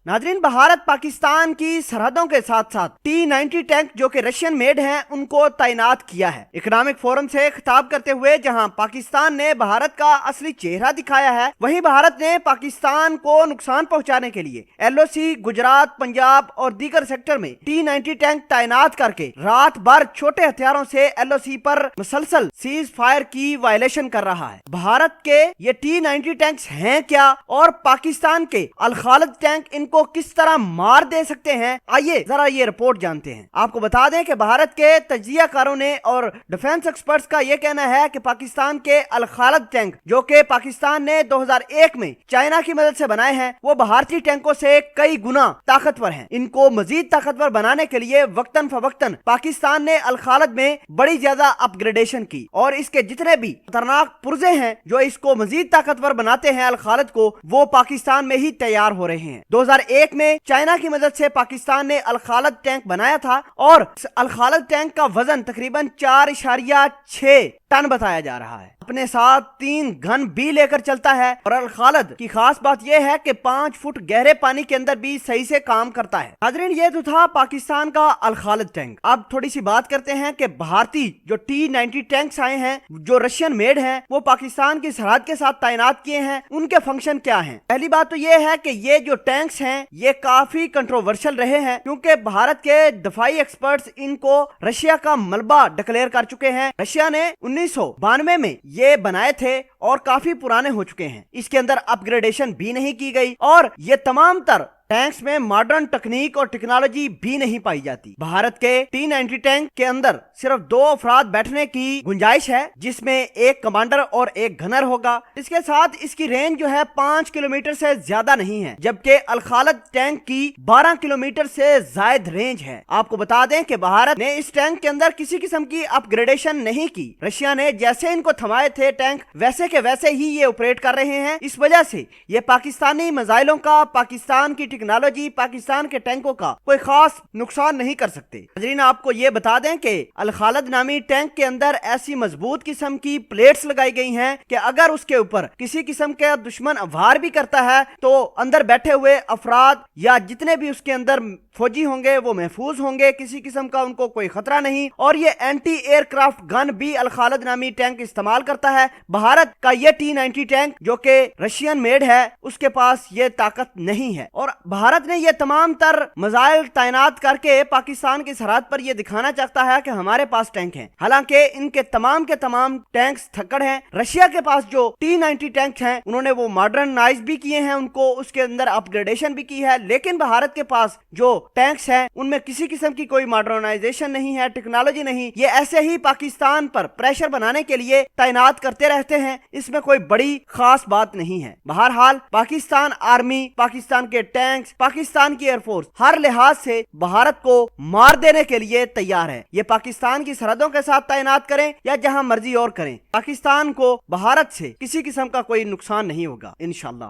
नाजरीन, भारत पाकिस्तान की सरहदों के साथ साथ T-90 टैंक जो कि रशियन मेड हैं उनको तैनात किया है। इकोनॉमिक फोरम से खिताब करते हुए जहां पाकिस्तान ने भारत का असली चेहरा दिखाया है, वहीं भारत ने पाकिस्तान को नुकसान पहुंचाने के लिए LOC, गुजरात, पंजाब और दीगर सेक्टर में T-90 टैंक तैनात करके रात भर छोटे हथियारों से LOC पर मुसलसल सीज फायर की वायलेशन कर रहा है। भारत के ये T-90 टैंक्स हैं क्या और पाकिस्तान के अल-खालिद टैंक इनको किस तरह मार दे सकते हैं, आइए जरा ये रिपोर्ट जानते हैं। आपको बता दें कि भारत के तजियाकारों ने और डिफेंस एक्सपर्ट्स का यह कहना है कि पाकिस्तान के अल-खालिद टैंक जो कि पाकिस्तान ने 2001 में चाइना की मदद से बनाए हैं, वो भारतीय टैंकों से कई गुना ताकतवर हैं। इनको मजीद ताकतवर बनाने के लिए वक्तन फवक्तन पाकिस्तान ने अल-खालिद में बड़ी ज्यादा अपग्रेडेशन की और इसके जितने भी खतरनाक पुर्जे हैं जो इसको मजीद ताकतवर बनाते हैं अल-खालिद को, वो पाकिस्तान में ही तैयार हो रहे हैं। 2001 में चाइना की मदद से पाकिस्तान ने अल-खालिद टैंक बनाया था और अल-खालिद टैंक का वजन तकरीबन 4.6 टन बताया जा रहा है। अपने साथ 3 गन भी लेकर चलता है और अल-खालिद की खास बात यह है कि 5 फुट गहरे पानी के अंदर भी सही से काम करता है। नाज़रीन, ये तो था पाकिस्तान का अल-खालिद टैंक। अब थोड़ी सी बात करते हैं कि भारतीय जो T-90 टैंक्स आए हैं जो रशियन मेड हैं, वो पाकिस्तान की सरहद के साथ तैनात किए हैं, उनके फंक्शन क्या हैं। पहली बात तो ये है कि ये जो टैंक्स हैं ये काफी कंट्रोवर्शियल रहे हैं क्योंकि भारत के दफाई एक्सपर्ट्स इनको रशिया का मलबा डिक्लेयर कर चुके हैं। रशिया ने 1992 में ये बनाए थे और काफी पुराने हो चुके हैं। इसके अंदर अपग्रेडेशन भी नहीं की गई और ये तमाम तर टैंक्स में मॉडर्न टेक्निक और टेक्नोलॉजी भी नहीं पाई जाती। भारत के T-90 टैंक के अंदर सिर्फ 2 अफराद बैठने की गुंजाइश है, जिसमें एक कमांडर और एक गनर होगा। इसके साथ इसकी रेंज जो है 5 किलोमीटर से ज्यादा नहीं है, जबकि अल-खालिद टैंक की 12 किलोमीटर से ज्यादा रेंज है। आपको बता दें कि भारत ने इस टैंक के अंदर किसी किस्म की अपग्रेडेशन नहीं की। रशिया ने जैसे इनको थमाए थे टैंक वैसे के वैसे ही ये ऑपरेट कर रहे हैं। इस वजह से ये पाकिस्तानी मिसाइलों का, पाकिस्तान की टेक्नोलॉजी, पाकिस्तान के टैंकों का कोई खास नुकसान नहीं कर सकते। नाज़रीन, आपको ये बता दें कि अल-खालिद नामी टैंक के अंदर ऐसी मजबूत किस्म की प्लेट्स लगाई गई हैं कि अगर उसके ऊपर किसी किस्म का दुश्मन वार भी करता है तो अंदर बैठे हुए अफराद या जितने भी उसके अंदर फौजी होंगे वो महफूज होंगे, किसी किस्म का उनको कोई खतरा नहीं। और ये एंटी एयरक्राफ्ट गन भी अल-खालिद नामी टैंक इस्तेमाल करता है। भारत का ये T-90 टैंक जो कि रशियन मेड है, उसके पास ये ताकत नहीं है और भारत ने ये तमाम तर मिसाइल तैनात करके पाकिस्तान की सरहद पर ये दिखाना चाहता है कि हमारे पास टैंक हैं। हालांकि इनके तमाम के तमाम टैंक्स थक्कड़ हैं। रशिया के पास जो T-90 टैंक हैं उन्होंने वो मॉडर्नाइज भी किए हैं, उनको उसके अंदर अपग्रेडेशन भी की है, लेकिन भारत के पास जो टैंक्स हैं उनमें किसी किस्म की कोई मॉडर्नाइजेशन नहीं है, टेक्नोलॉजी नहीं। ये ऐसे ही पाकिस्तान पर प्रेशर बनाने के लिए तैनात करते रहते हैं, इसमें कोई बड़ी खास बात नहीं है। बहरहाल पाकिस्तान आर्मी, पाकिस्तान के टैंक्स, पाकिस्तान की एयरफोर्स हर लिहाज से भारत को मार देने के लिए तैयार है। ये पाकिस्तान की सरहदों के साथ तैनात करें या जहां मर्जी और करें, पाकिस्तान को भारत से किसी किस्म का कोई नुकसान नहीं होगा इंशाल्लाह।